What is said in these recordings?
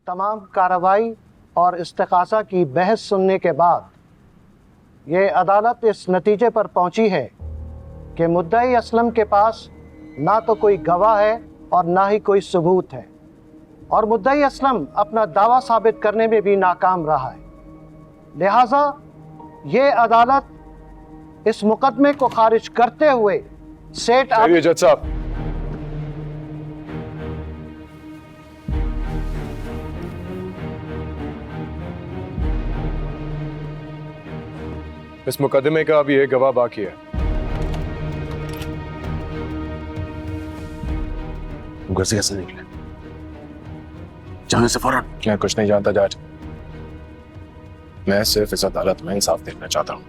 तमाम कार्रवाई और इस्तिग़ासा की बहस सुनने के बाद ये अदालत इस नतीजे पर पहुंची है कि मुद्दई असलम के पास ना तो कोई गवाह है और ना ही कोई सबूत है, और मुद्दई असलम अपना दावा साबित करने में भी नाकाम रहा है। लिहाजा ये अदालत इस मुकदमे को खारिज करते हुए सेठ जज साहब, इस मुकदमे का अभी एक गवाह बाकी है। घर से कैसे निकले? जाने से फौरन? क्या कुछ नहीं जानता जज, मैं सिर्फ इस अदालत में इंसाफ देखना चाहता हूं।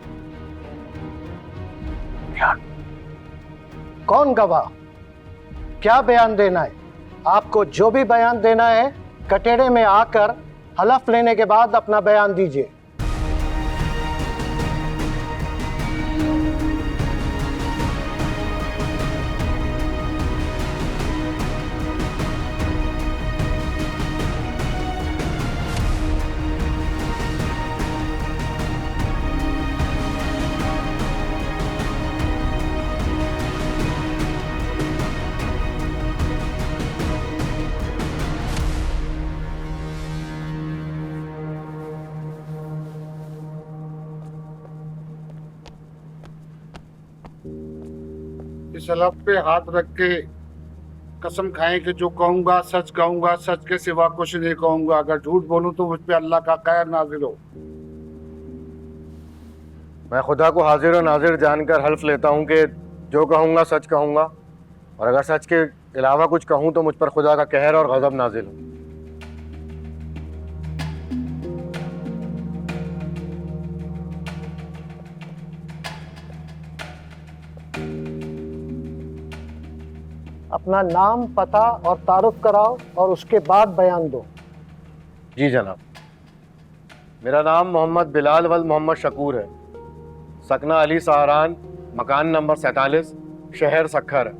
कौन गवाह? क्या बयान देना है? आपको जो भी बयान देना है कटेड़े में आकर हलफ लेने के बाद अपना बयान दीजिए। इस हलफ पे हाथ रख के कसम खाएं कि जो कहूंगा सच कहूंगा, सच के सिवा कुछ नहीं कहूंगा। अगर झूठ बोलूं तो मुझ पे अल्लाह का कहर नाजिल हो। मैं खुदा को हाजिर और नाजिर जानकर हल्फ लेता हूं कि जो कहूंगा सच कहूंगा, और अगर सच के अलावा कुछ कहूं तो मुझ पर खुदा का कहर और गज़ब नाजिल हो। अपना नाम, पता और तारुफ कराओ और उसके बाद बयान दो। जी जनाब, मेरा नाम मोहम्मद बिलाल वल मोहम्मद शकूर है। सकना अली सहारान, मकान नंबर 47, शहर सखर है।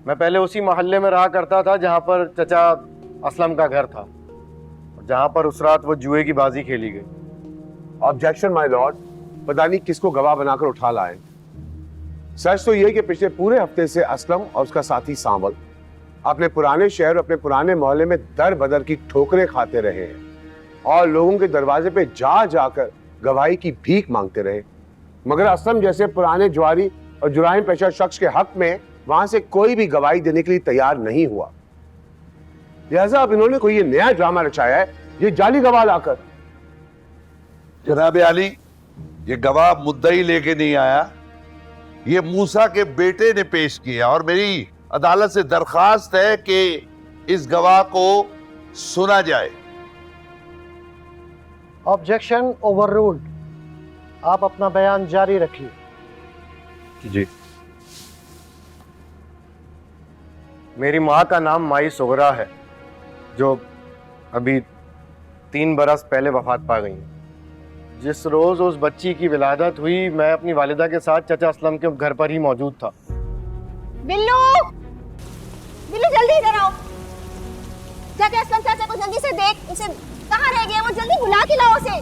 मैं पहले उसी मोहल्ले में रहा करता था जहाँ पर चचा असलम का घर था, जहाँ पर उस रात वो जुए की बाजी खेली गई। ऑब्जेक्शन माय लॉर्ड, पता नहीं किसको गवाह बनाकर उठा लाए। सच तो यह कि पिछले पूरे हफ्ते से असलम और उसका साथी सांवल अपने पुराने शहर, अपने पुराने मोहल्ले में दर बदर की ठोकरें खाते रहे हैं और लोगों के दरवाजे पे जा जाकर गवाही की भीख मांगते रहे, मगर असलम जैसे पुराने जुआरी और जुराइम पेशा शख्स के हक में वहां से कोई भी गवाही देने के लिए तैयार नहीं हुआ। लिहाजा अब इन्होंने कोई ये नया ड्रामा रचाया है, ये जाली गवाह लाकर। जनाब आली, ये गवाह मुद्दई लेके नहीं आया, ये मूसा के बेटे ने पेश किया, और मेरी अदालत से दरखास्त है कि इस गवाह को सुना जाए। Objection overruled. आप अपना बयान जारी रखिए। जी, मेरी माँ का नाम माई सुगरा है, जो अभी 3 बरस पहले वफात पा गई। जिस रोज उस बच्ची की विलादत हुई, मैं अपनी वालिदा के साथ चचा असलम के घर पर ही मौजूद था। बिल्लू, बिल्लू जल्दी इधर आओ। चाचा असलम चाचा को जल्दी से देख, उसे कहाँ रह गया वो, जल्दी बुला के लाओ उसे।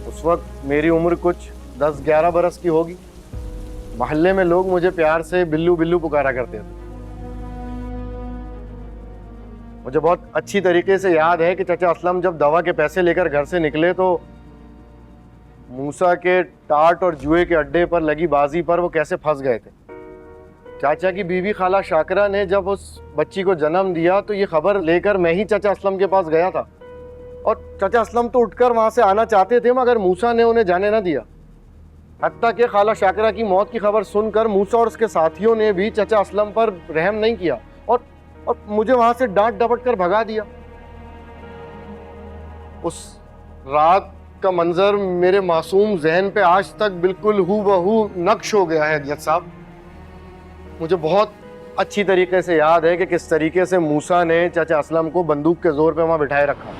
उस वक्त मेरी उम्र कुछ 10-11 बरस की होगी। मोहल्ले में लोग मुझे प्यार से बिल्लू बिल्लू पुकारा करते थे। मुझे बहुत अच्छी तरीके से याद है कि चाचा असलम जब दवा के पैसे लेकर घर से निकले तो मूसा के टाट और जुए के अड्डे पर लगी बाजी पर वो कैसे फंस गए थे। चाचा की बीवी खाला शाकरा ने जब उस बच्ची को जन्म दिया तो ये खबर लेकर मैं ही चाचा असलम के पास गया था, और चाचा असलम तो उठकर वहां से आना चाहते थे, मगर मूसा ने उन्हें जाने ना दिया। हत्ता कि खाला शाकरा की मौत की खबर सुनकर मूसा और उसके साथियों ने भी चाचा असलम पर रहम नहीं किया और मुझे वहां से डांट डपट कर भगा दिया। उस रात का मंजर मेरे मासूम जहन पे आज तक बिल्कुल हूबहू नक्श हो गया है जज साहब। मुझे बहुत अच्छी तरीके से याद है कि किस तरीके से मूसा ने चाचा असलम को बंदूक के जोर पे वहां बिठाए रखा।